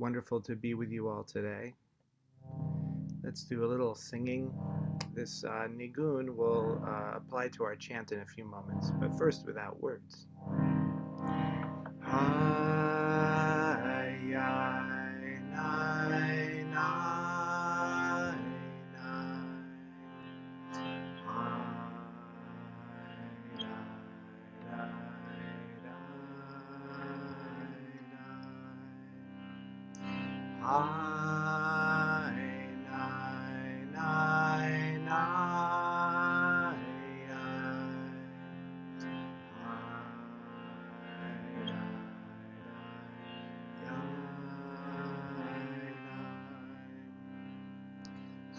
Wonderful to be with you all today. Let's do a little singing. This nigun will apply to our chant in a few moments, but first without words. Ay, ay, nai, nai, nai.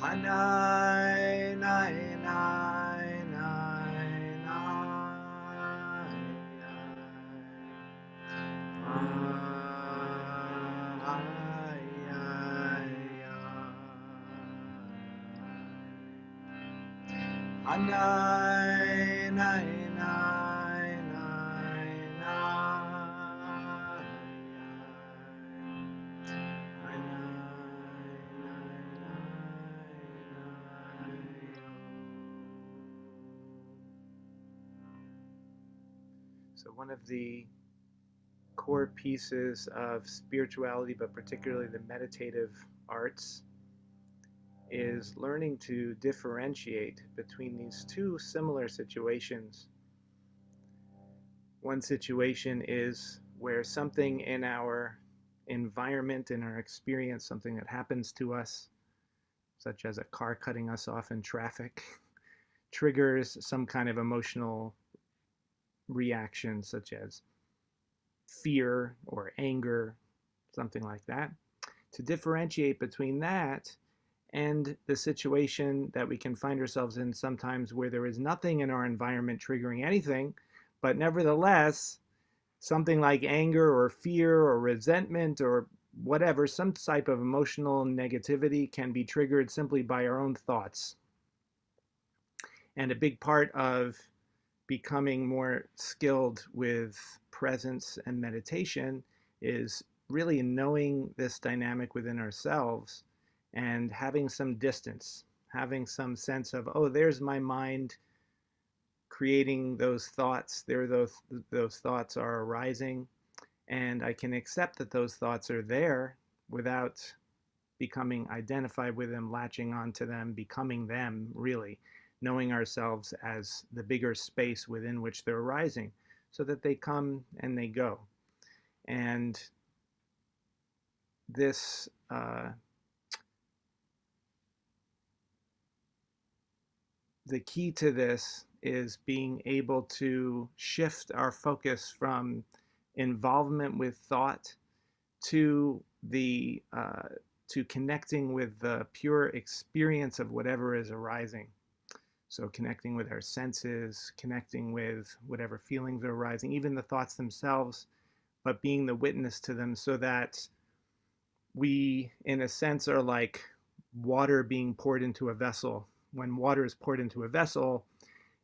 Hanai, nai, nai, nai, nai, Hanai, nai, nai, nai, nai. So one of the core pieces of spirituality, but particularly the meditative arts, is learning to differentiate between these two similar situations. One situation is where something in our environment, in our experience, something that happens to us, such as a car cutting us off in traffic, triggers some kind of emotional reaction, such as fear or anger, something like that. To differentiate between that and the situation that we can find ourselves in sometimes where there is nothing in our environment triggering anything, but nevertheless, something like anger or fear or resentment or whatever, some type of emotional negativity can be triggered simply by our own thoughts. And a big part of becoming more skilled with presence and meditation is really knowing this dynamic within ourselves and having some distance, having some sense of, oh, there's my mind creating those thoughts. There, those thoughts are arising, and I can accept that those thoughts are there without becoming identified with them, latching onto them, becoming them, really, knowing ourselves as the bigger space within which they're arising, so that they come and they go. And this the key to this is being able to shift our focus from involvement with thought to the to connecting with the pure experience of whatever is arising. So connecting with our senses, connecting with whatever feelings are arising, even the thoughts themselves, but being the witness to them, so that we, in a sense, are like water being poured into a vessel. When water is poured into a vessel,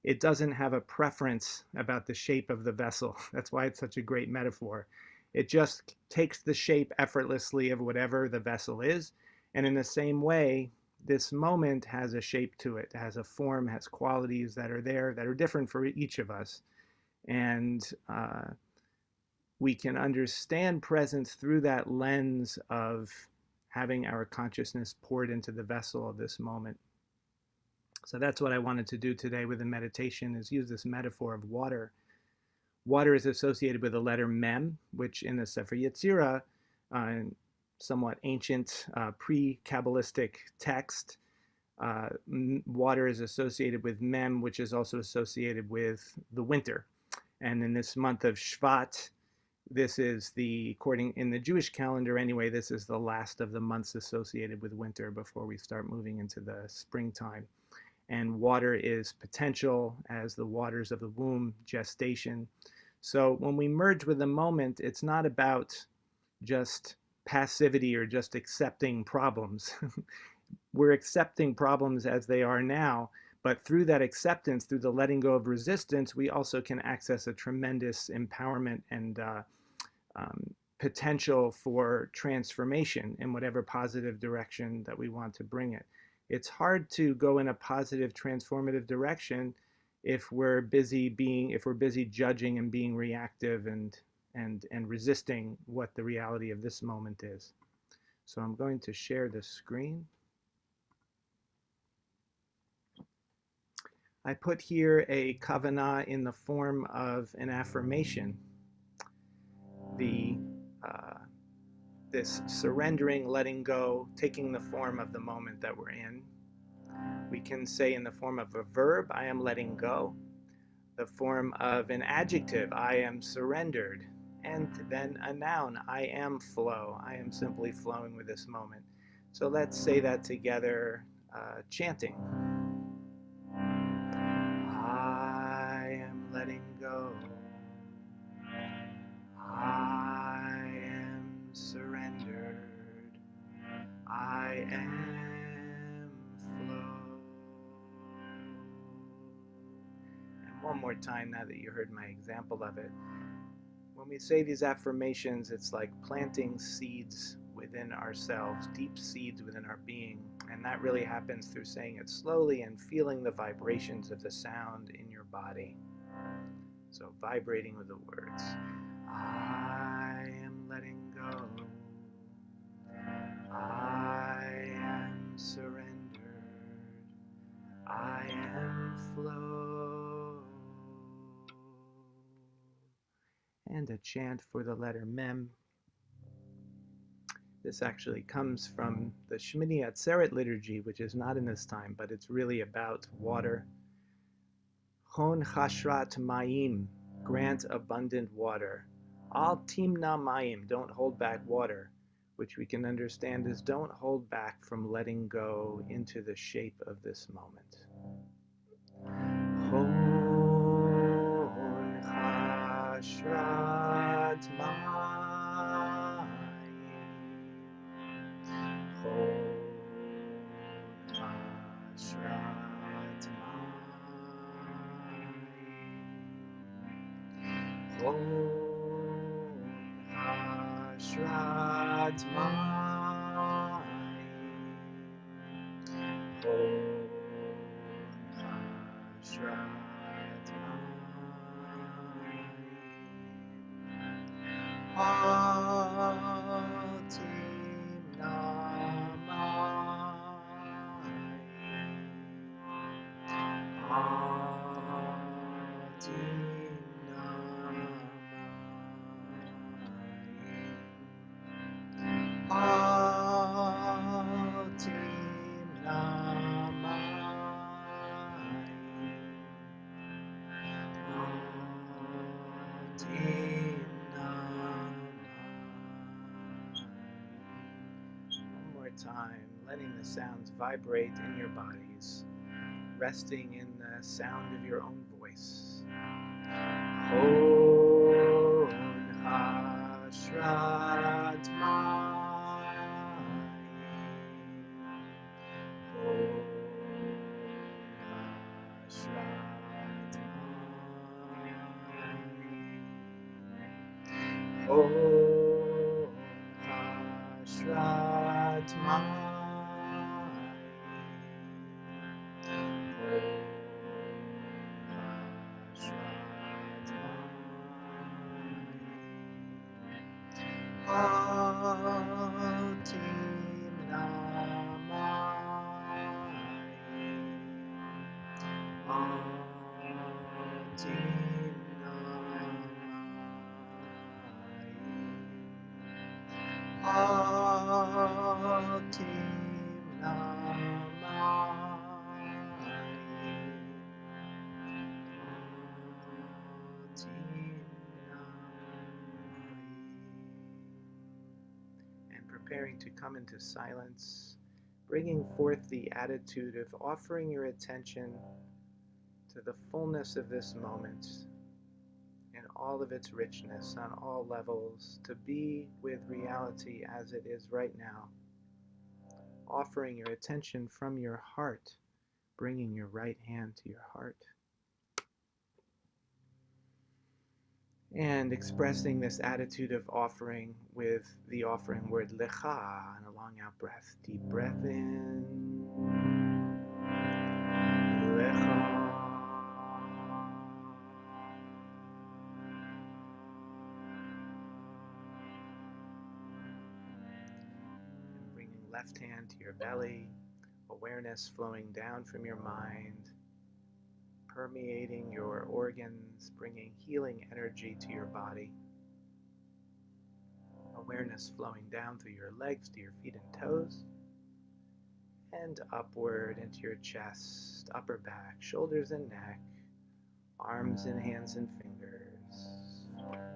it doesn't have a preference about the shape of the vessel. That's why it's such a great metaphor. It just takes the shape effortlessly of whatever the vessel is. And in the same way, this moment has a shape to it, has a form, has qualities that are there that are different for each of us. And we can understand presence through that lens of having our consciousness poured into the vessel of this moment. So that's what I wanted to do today with the meditation, is use this metaphor of water. Water is associated with the letter Mem, which in the Sefer Yetzirah, somewhat ancient pre-Kabbalistic text, water is associated with Mem, which is also associated with the winter. And in this month of Shvat, this is according in the Jewish calendar anyway, this is the last of the months associated with winter before we start moving into the springtime. And water is potential, as the waters of the womb, gestation. So when we merge with the moment, it's not about just passivity or just accepting problems. We're accepting problems as they are now, but through that acceptance, through the letting go of resistance, we also can access a tremendous empowerment and potential for transformation in whatever positive direction that we want to bring it. It's hard to go in a positive, transformative direction if we're busy judging and being reactive and resisting what the reality of this moment is. So I'm going to share the screen. I put here a kavanah in the form of an affirmation. This surrendering, letting go, taking the form of the moment that we're in. We can say in the form of a verb, I am letting go. The form of an adjective, I am surrendered. And then a noun, I am flow. I am simply flowing with this moment. So let's say that together, chanting. I am letting go. I am surrendered. I am flow. And one more time now that you heard my example of it. When we say these affirmations, it's like planting seeds within ourselves, deep seeds within our being. And that really happens through saying it slowly and feeling the vibrations of the sound in your body. So vibrating with the words. I am letting go. I am surrendered. I am flow. And a chant for the letter Mem. This actually comes from the Shmini Atzeret liturgy, which is not in this time, but it's really about water. Chon chashrat mayim, grant abundant water. Al timna mayim, don't hold back water, which we can understand as don't hold back from letting go into the shape of this moment. Chon chashrat mayim. Chon chashrat mayim. Chon chashrat mayim. Chon chashrat mayim. Hatimna One more time, letting the sounds vibrate in your bodies, resting in the sound of your own voice. Chon chashrat mayim. Chon chashrat mayim. Chon chashrat mayim. And preparing to come into silence, bringing forth the attitude of offering your attention to the fullness of this moment in all of its richness on all levels, to be with reality as it is right now, offering your attention from your heart, bringing your right hand to your heart. And expressing this attitude of offering with the offering word lecha and a long out breath. Deep breath in. Lecha. And bringing left hand to your belly, awareness flowing down from your mind, permeating your organs, bringing healing energy to your body. Awareness flowing down through your legs to your feet and toes, and upward into your chest, upper back, shoulders and neck, arms and hands and fingers.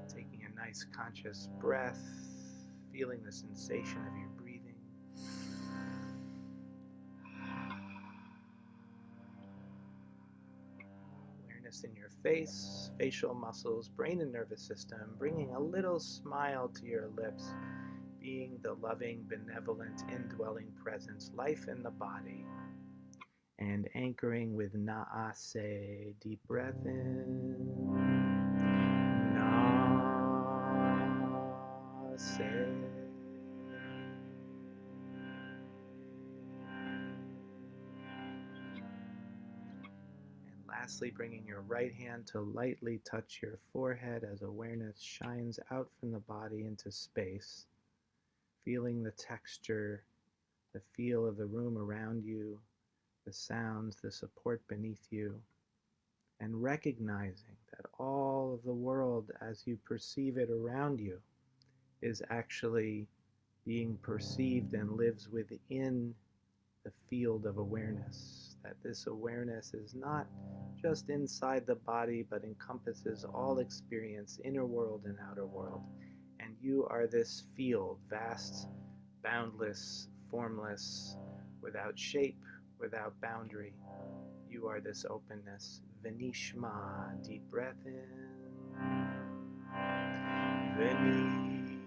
Taking a nice conscious breath, feeling the sensation of your breathing. Awareness in your face, facial muscles, brain and nervous system, bringing a little smile to your lips, being the loving, benevolent, indwelling presence, life in the body. And anchoring with Na'ase, deep breath in. Na'ase. And lastly, bringing your right hand to lightly touch your forehead as awareness shines out from the body into space, feeling the texture, the feel of the room around you, the sounds, the support beneath you, and recognizing that all of the world as you perceive it around you is actually being perceived and lives within the field of awareness, that this awareness is not just inside the body but encompasses all experience, inner world and outer world, and you are this field, vast, boundless, formless, without shape, without boundary. You are this openness. Venishma, deep breath in. Venishma.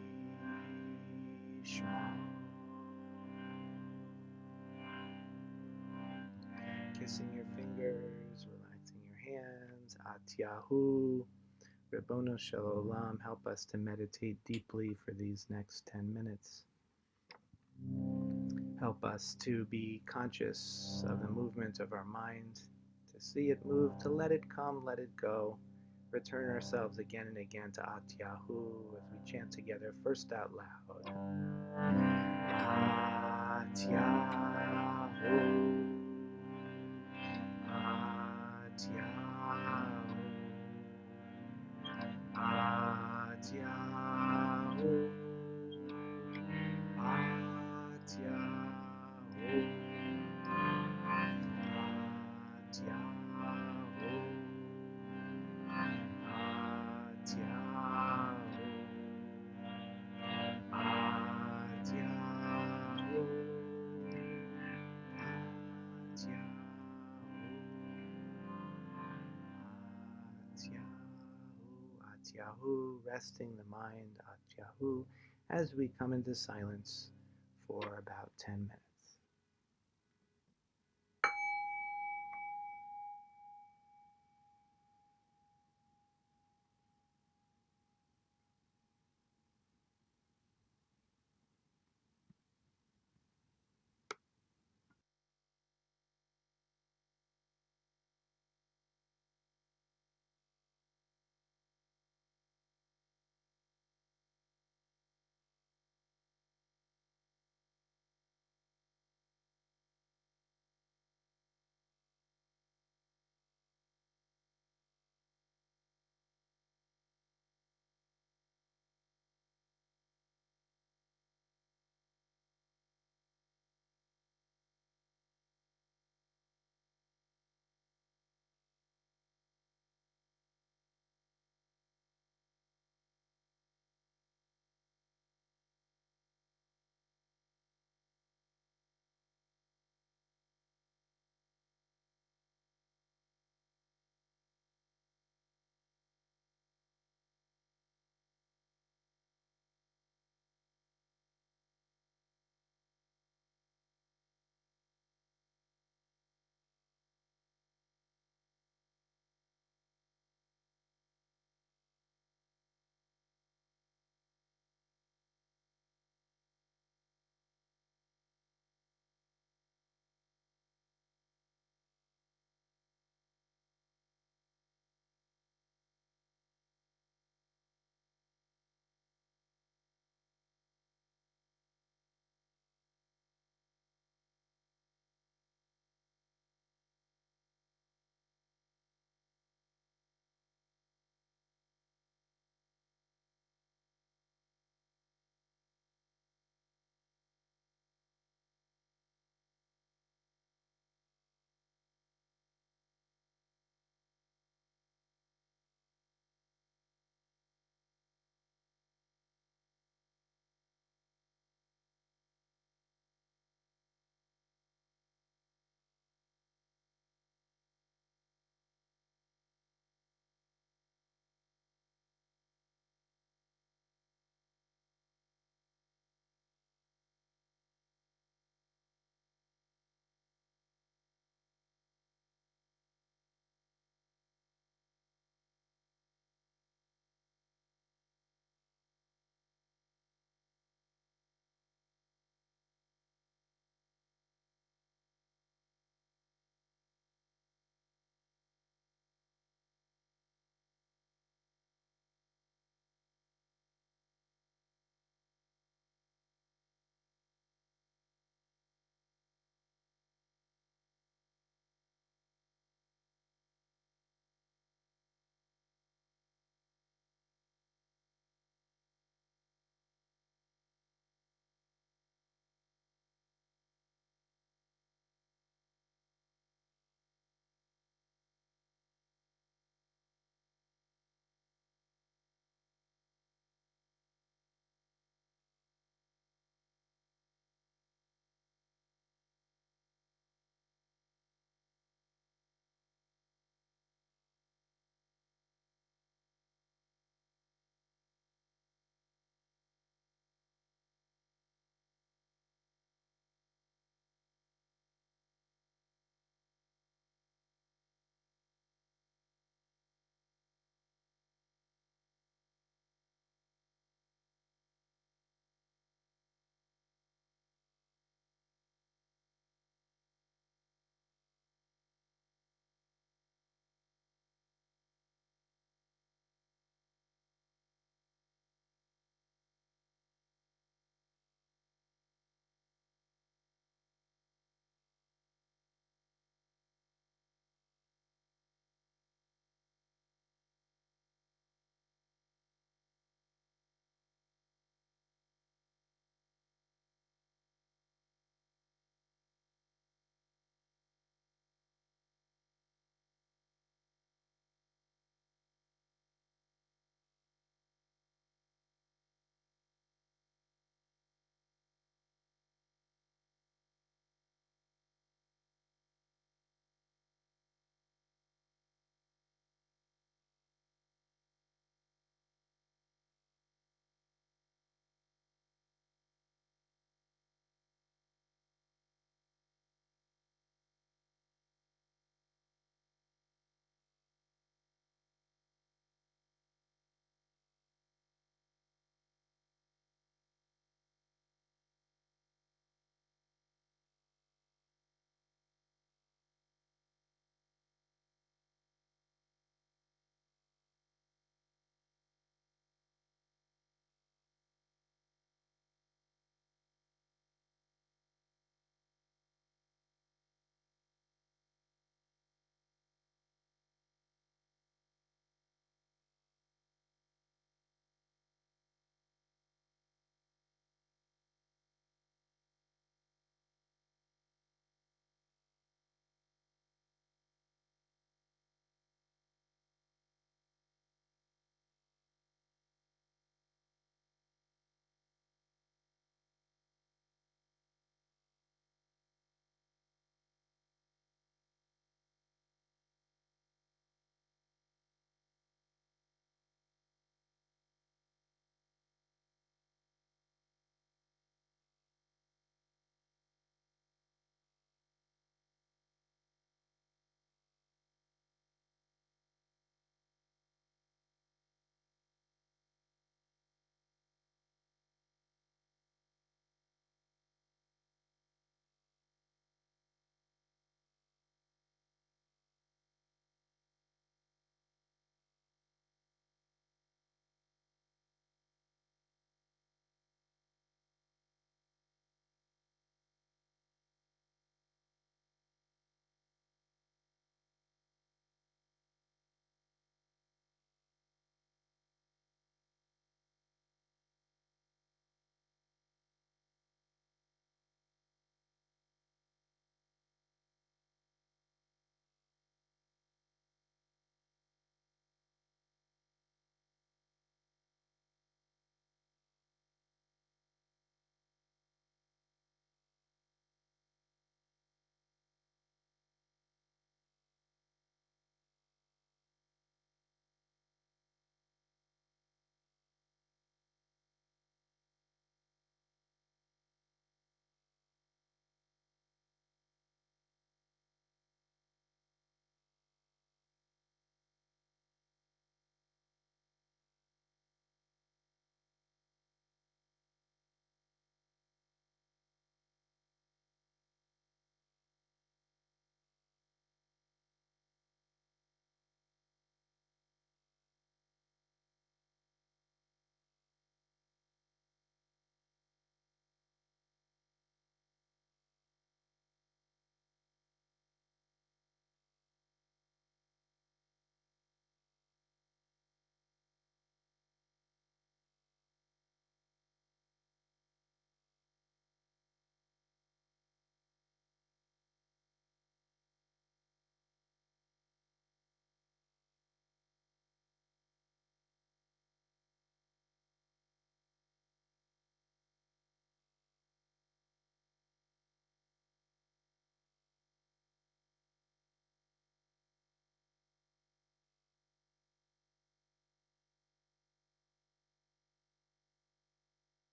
Kissing your fingers, relaxing your hands. Atyahu. Ribbono Shel Olam, help us to meditate deeply for these next 10 minutes. Help us to be conscious of the movement of our mind, to see it move, to let it come, let it go. Return ourselves again and again to Atyahu as we chant together, first out loud. Atyahu. Atyahu. Atyahu. Atyahu. Atyahu, resting the mind, Atyahu, as we come into silence for about 10 minutes.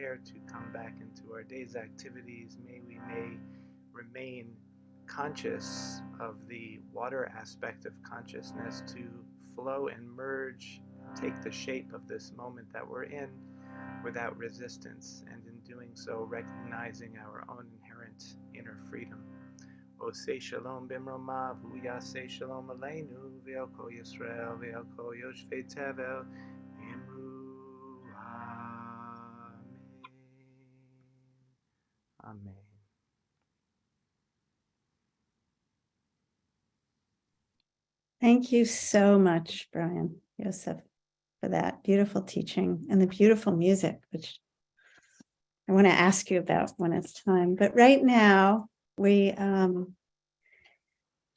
prepare to come back into our day's activities, may remain conscious of the water aspect of consciousness to flow and merge, take the shape of this moment that we're in without resistance, and in doing so, recognizing our own inherent inner freedom. Oseh shalom bimroma, v'yaseh shalom aleinu, v'yelko Yisrael, v'yelko Yoshvei Tevel, v'yimru Amen. Amen. Thank you so much, Brian, Yosef, for that beautiful teaching and the beautiful music, which I want to ask you about when it's time. But right now, I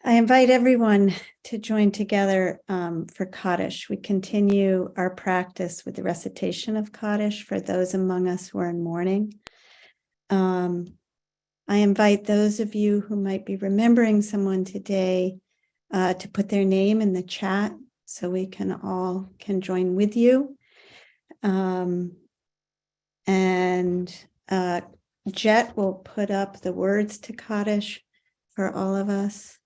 invite everyone to join together for Kaddish. We continue our practice with the recitation of Kaddish for those among us who are in mourning. I invite those of you who might be remembering someone today to put their name in the chat so we can join with you. Jet will put up the words to Kaddish for all of us.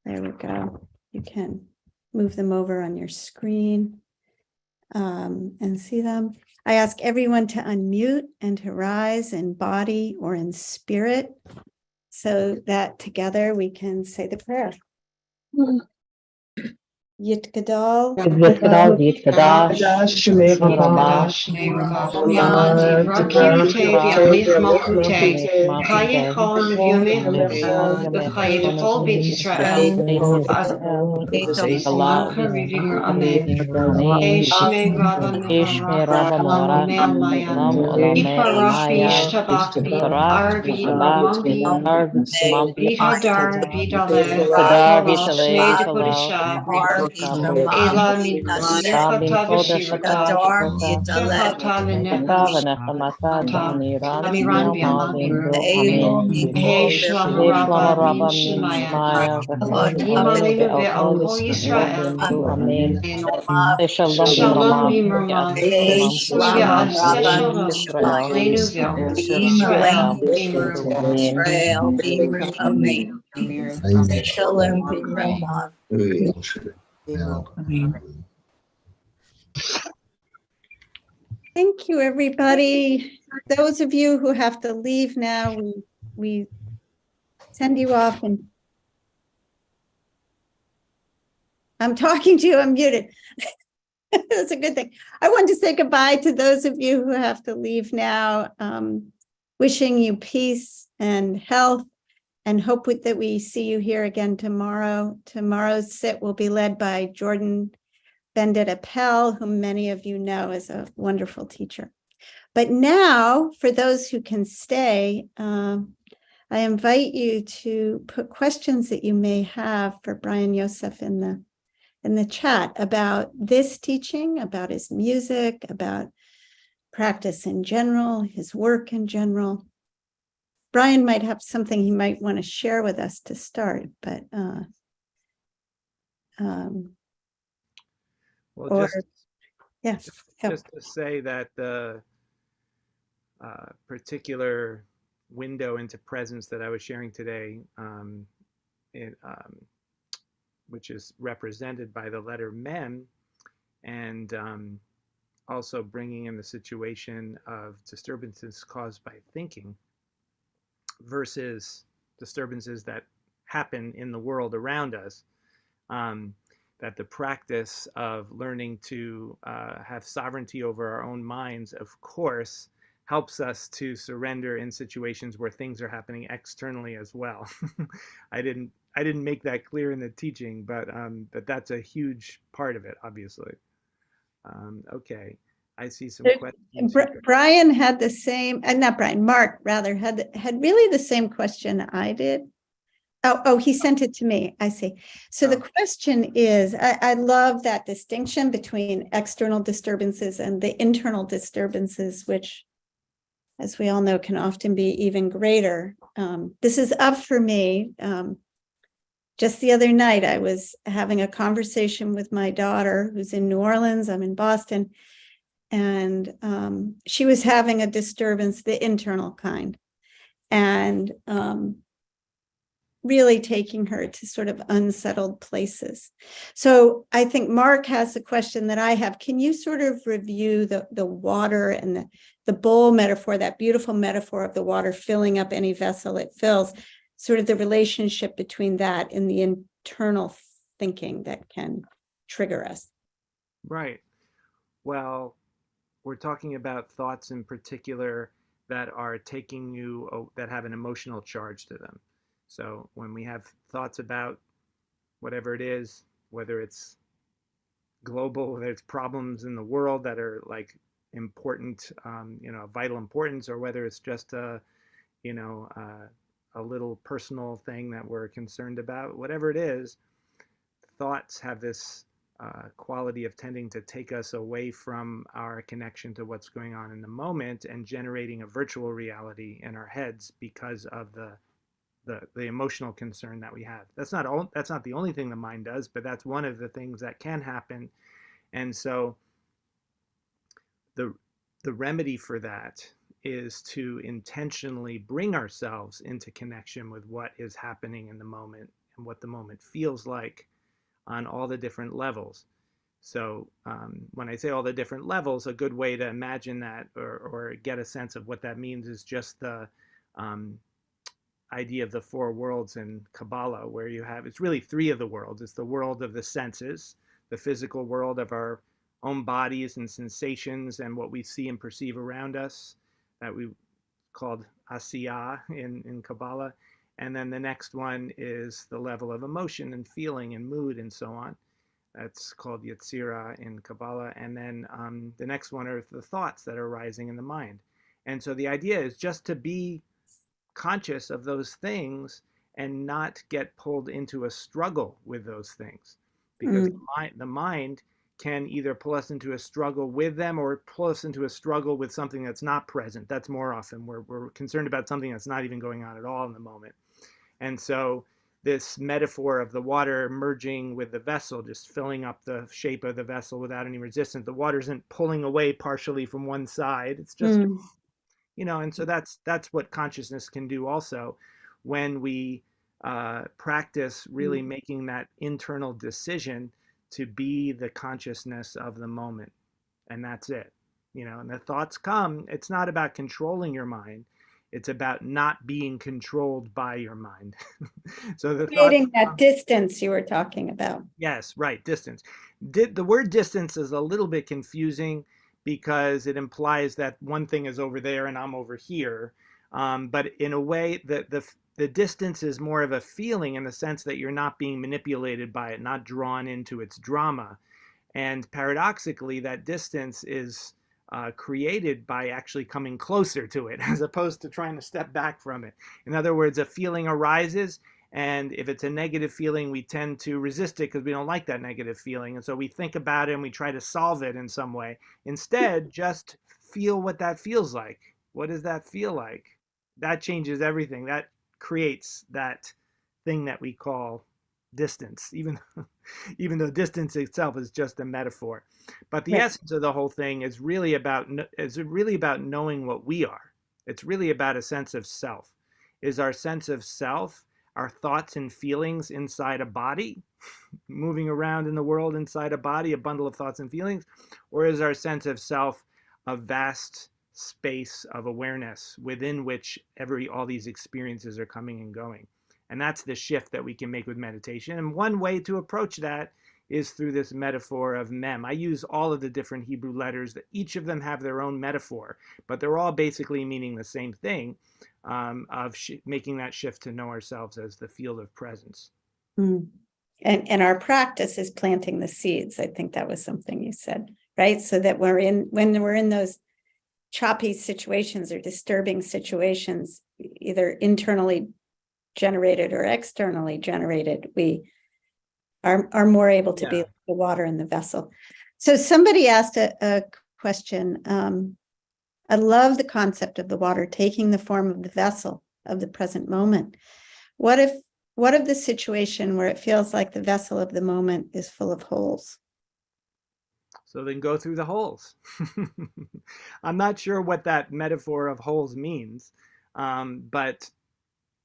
There we go. You can move them over on your screen and see them. I ask everyone to unmute and to rise in body or in spirit so that together we can say the prayer. Yitgadal, Thank you, everybody. Those of you who have to leave now, we send you off, and I'm talking to you, I'm muted. That's a good thing. I want to say goodbye to those of you who have to leave now, wishing you peace and health, and hope that we see you here again tomorrow. Tomorrow's sit will be led by Jordan Bendit Appel, whom many of you know is a wonderful teacher. But now, for those who can stay, I invite you to put questions that you may have for Brian Yosef in the chat about this teaching, about his music, about practice in general, his work in general. Brian might have something he might want to share with us to start, but Well, yeah, just to say that the particular window into presence that I was sharing today, which is represented by the letter mem, and also bringing in the situation of disturbances caused by thinking versus disturbances that happen in the world around us. That the practice of learning to have sovereignty over our own minds, of course, helps us to surrender in situations where things are happening externally as well. I didn't make that clear in the teaching, but that's a huge part of it, obviously. Okay, I see some questions. Brian had the same, not Brian, Mark rather had really the same question I did. Oh, he sent it to me. I see. So the question is, I love that distinction between external disturbances and the internal disturbances, which, as we all know, can often be even greater. This is up for me. Just the other night, I was having a conversation with my daughter who's in New Orleans. I'm in Boston. and she was having a disturbance, the internal kind, and really taking her to sort of unsettled places. So I think Mark has a question that I have. Can you sort of review the water and the bowl metaphor, that beautiful metaphor of the water filling up any vessel it fills, sort of the relationship between that and the internal thinking that can trigger us? Right. Well, we're talking about thoughts in particular that are taking you, that have an emotional charge to them. So when we have thoughts about whatever it is, whether it's global, whether it's problems in the world that are like important, vital importance, or whether it's just you know, a little personal thing that we're concerned about, whatever it is, thoughts have this quality of tending to take us away from our connection to what's going on in the moment and generating a virtual reality in our heads because of the emotional concern that we have. That's not the only thing the mind does, but that's one of the things that can happen. And so the the remedy for that is to intentionally bring ourselves into connection with what is happening in the moment and what the moment feels like on all the different levels. So when I say all the different levels, a good way to imagine that or get a sense of what that means is just the um, idea of the four worlds in Kabbalah, where you have, it's really three of the worlds. It's the world of the senses, the physical world of our own bodies and sensations and what we see and perceive around us, that we called Asiya in Kabbalah. And then the next one is the level of emotion and feeling and mood and so on. That's called Yetzirah in Kabbalah. And then the next one are the thoughts that are rising in the mind. And so the idea is just to be conscious of those things and not get pulled into a struggle with those things, because the mind can either pull us into a struggle with them or pull us into a struggle with something that's not present. That's more often where we're concerned about something that's not even going on at all in the moment. And so this metaphor of the water merging with the vessel, just filling up the shape of the vessel without any resistance, the water isn't pulling away partially from one side. It's just and so that's what consciousness can do also when we practice really making that internal decision to be the consciousness of the moment. And that's it. And the thoughts come, it's not about controlling your mind. It's about not being controlled by your mind. So the thoughts Creating that distance you were talking about. Yes, right, distance. The word distance is a little bit confusing because it implies that one thing is over there and I'm over here. But in a way, the distance is more of a feeling in the sense that you're not being manipulated by it, not drawn into its drama. And paradoxically, that distance is created by actually coming closer to it as opposed to trying to step back from it. In other words, a feeling arises, and if it's a negative feeling, we tend to resist it because we don't like that negative feeling. And so we think about it and we try to solve it in some way. Instead, just feel what that feels like. What does that feel like? That changes everything. That creates that thing that we call distance, even though distance itself is just a metaphor. But the essence of the whole thing is really about knowing what we are. It's really about a sense of self. Is our sense of self our thoughts and feelings inside a body, moving around in the world inside a body, a bundle of thoughts and feelings? Or is our sense of self a vast space of awareness within which all these experiences are coming and going? And that's the shift that we can make with meditation. And one way to approach that is through this metaphor of mem. I use all of the different Hebrew letters, that each of them have their own metaphor, but they're all basically meaning the same thing, of making that shift to know ourselves as the field of presence. And our practice is planting the seeds. I think that was something you said, right? So that when we're in those choppy situations or disturbing situations, either internally generated or externally generated, we are more able to be the water in the vessel. So somebody asked a question. I love the concept of the water taking the form of the vessel of the present moment. What if the situation where it feels like the vessel of the moment is full of holes? So then go through the holes. I'm not sure what that metaphor of holes means, but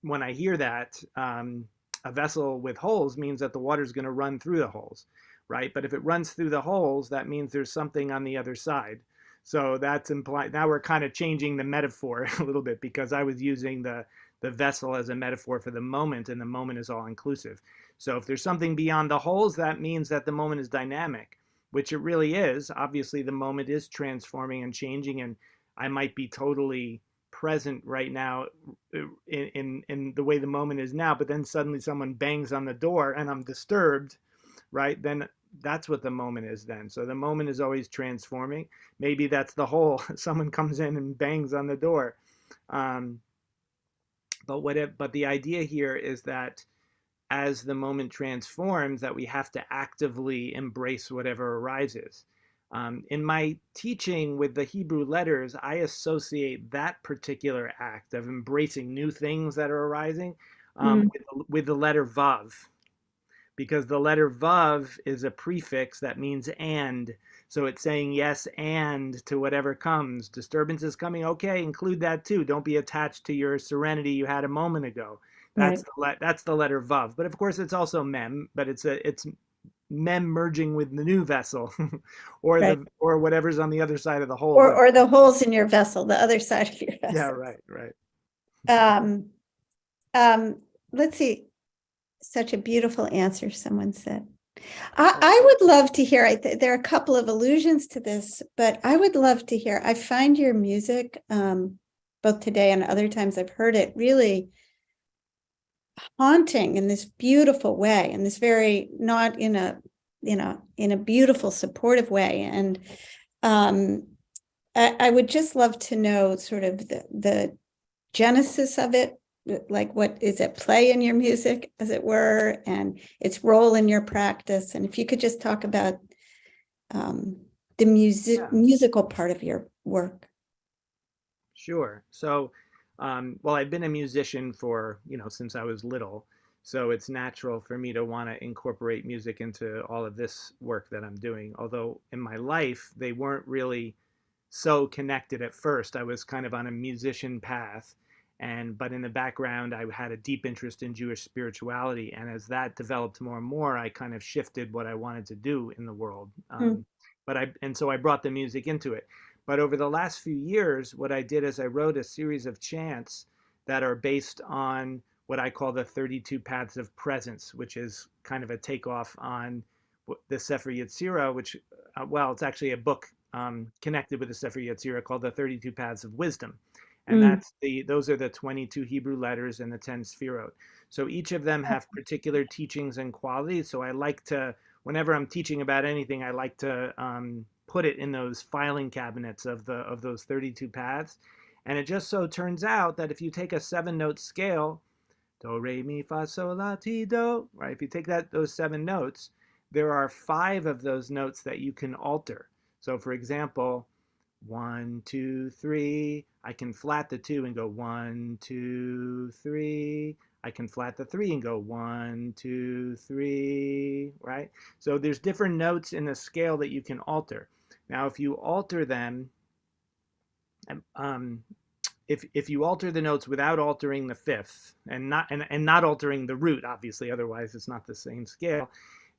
when I hear that, a vessel with holes means that the water is going to run through the holes, right? But if it runs through the holes, that means there's something on the other side. So that's implied. Now we're kind of changing the metaphor a little bit because I was using the vessel as a metaphor for the moment, and the moment is all inclusive. So if there's something beyond the holes, that means that the moment is dynamic, which it really is. Obviously, the moment is transforming and changing, and I might be totally present right now in the way the moment is now, but then suddenly someone bangs on the door and I'm disturbed, right? Then that's what the moment is then. So the moment is always transforming. Maybe that's the whole. Someone comes in and bangs on the door. Um, but the idea here is that as the moment transforms, that we have to actively embrace whatever arises. In my teaching with the Hebrew letters, I associate that particular act of embracing new things that are arising Mm, with the letter Vav, because the letter Vav is a prefix that means and. So it's saying yes and to whatever comes. Disturbance is coming. Okay, include that too. Don't be attached to your serenity you had a moment ago. right. That's the letter Vav. But of course, it's also Mem. But it's Mem merging with the new vessel, Right. or whatever's on the other side of the hole. But Or the holes in your vessel, the other side of your yeah, vessel. right, right. Um, um, let's see. Such a beautiful answer, someone said. I would love to hear, there are a couple of allusions to this, but I would love to hear. I find your music, both today and other times I've heard it, really haunting in this beautiful way, in this very, not in a, in a beautiful, supportive way. And um, I would just love to know sort of the genesis of it, like what is at play in your music, as it were, and its role in your practice. And if you could just talk about the Yeah. musical part of your work. Sure. So, well, I've been a musician for, since I was little. So it's natural for me to want to incorporate music into all of this work that I'm doing. Although in my life, they weren't really so connected at first. I was kind of on a musician path. But in the background, I had a deep interest in Jewish spirituality. And as that developed more and more, I kind of shifted what I wanted to do in the world. Mm, And so I brought the music into it. But over the last few years, what I did is I wrote a series of chants that are based on what I call the 32 paths of presence, which is kind of a takeoff on the Sefer Yetzirah, which, well, it's actually a book connected with the Sefer Yetzirah called the 32 Paths of Wisdom. And mm, those are the 22 Hebrew letters and the 10 Sfirot. So each of them have particular teachings and qualities. So I like to, whenever I'm teaching about anything, I like to put it in those filing cabinets of those 32 paths. And it just so turns out that if you take a 7-note scale, do re mi fa sol la ti do, right? If you take those 7 notes, there are 5 of those notes that you can alter. So for example, 1, 2, 3, I can flat the 2 and go 1, 2, 3. I can flat the 3 and go 1, 2, 3, right? So there's different notes in the scale that you can alter. Now, if you alter them, um, if you alter the notes without altering the fifth and not altering the root, obviously, otherwise it's not the same scale.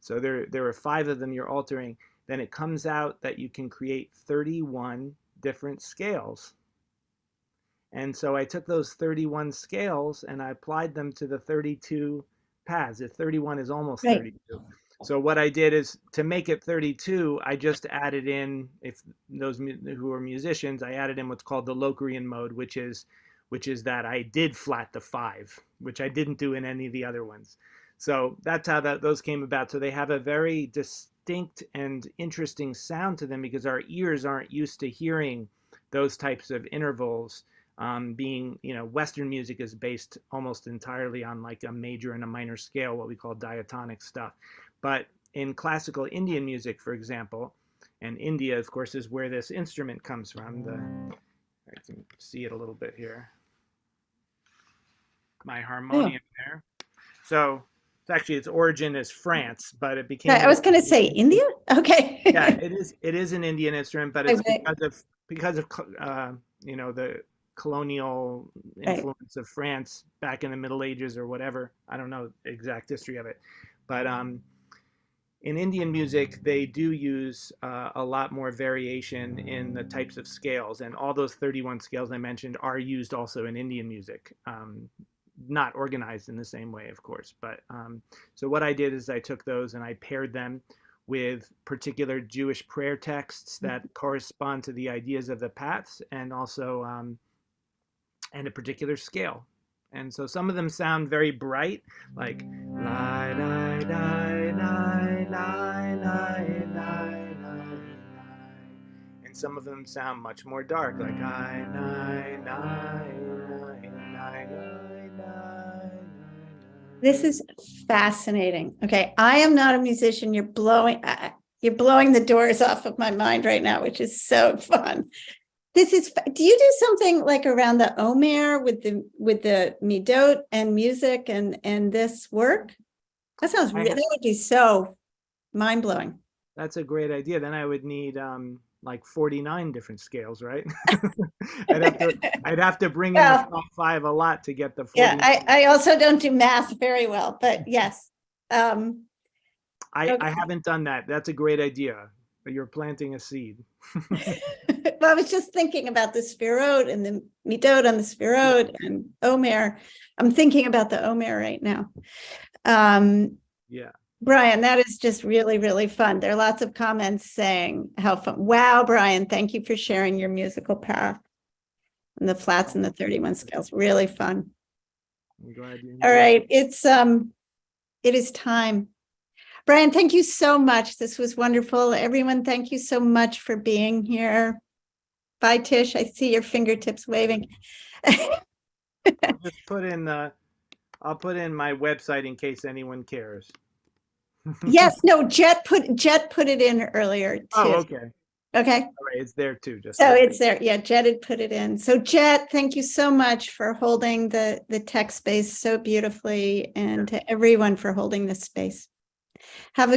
So there are 5 of them you're altering. Then it comes out that you can create 31 different scales. And so I took those 31 scales and I applied them to the 32 paths. If 31 is almost right. 32. So what I did is to make it 32, I just added in, if those who are musicians, I added in what's called the Locrian mode, which is that I did flat the 5, which I didn't do in any of the other ones. So that's how those came about. So they have a very distinct and interesting sound to them because our ears aren't used to hearing those types of intervals. Being, Western music is based almost entirely on like a major and a minor scale, what we call diatonic stuff. But in classical Indian music, for example, and India, of course, is where this instrument comes from. I can see it a little bit here. My Oh, harmonium there. So actually its origin is France, but it Okay, became I an was going to say India. Okay. yeah, it is an Indian instrument, but it's Okay. because of the colonial Right. influence of France back in the Middle Ages or whatever. I don't know the exact history of it, but in Indian music, they do use a lot more variation in the types of scales, and all those 31 scales I mentioned are used also in Indian music. Not organized in the same way, of course, but so what I did is I took those and I paired them with particular Jewish prayer texts that correspond to the ideas of the paths, and also and a particular scale. And so some of them sound very bright, like lie, lie, lie, lie, lie, lie, lie, lie, and some of them sound much more dark, like I, nine, nine, nine, nine, nine. This is fascinating. Okay, I am not a musician. You're blowing the doors off of my mind right now, which is so fun. This is. Do you do something like around the Omer with the midot and music and this work? That sounds I, that would be so mind blowing. that's a great idea. Then I would need like 49 different scales, right? I'd have to bring in the Well, top five a lot to get the yeah, 49. I also don't do math very well, but yes. I Okay. haven't done that. That's a great idea. You're planting a seed. Well, I was just thinking about the Sphirot and the Midot on the Yeah, Sphirot and Omer. I'm thinking about the Omer right now. Um, yeah. Brian, that is just really, really fun. There are lots of comments saying how fun. Wow, Brian, thank you for sharing your musical path and the flats and the 31 scales. Really fun. I'm glad you All enjoyed it. right, it is time. Brian, thank you so much. This was wonderful. Everyone, thank you so much for being here. Bye, Tish. I see your fingertips waving. I'll just put in I'll put in my website in case anyone cares. Yes, no, Jet put it in earlier Oh, too. okay. Okay. All right, it's there too, just So so. it's there. Yeah, Jet had put it in. So Jet, thank you so much for holding the tech space so beautifully, and to everyone for holding this space. Have a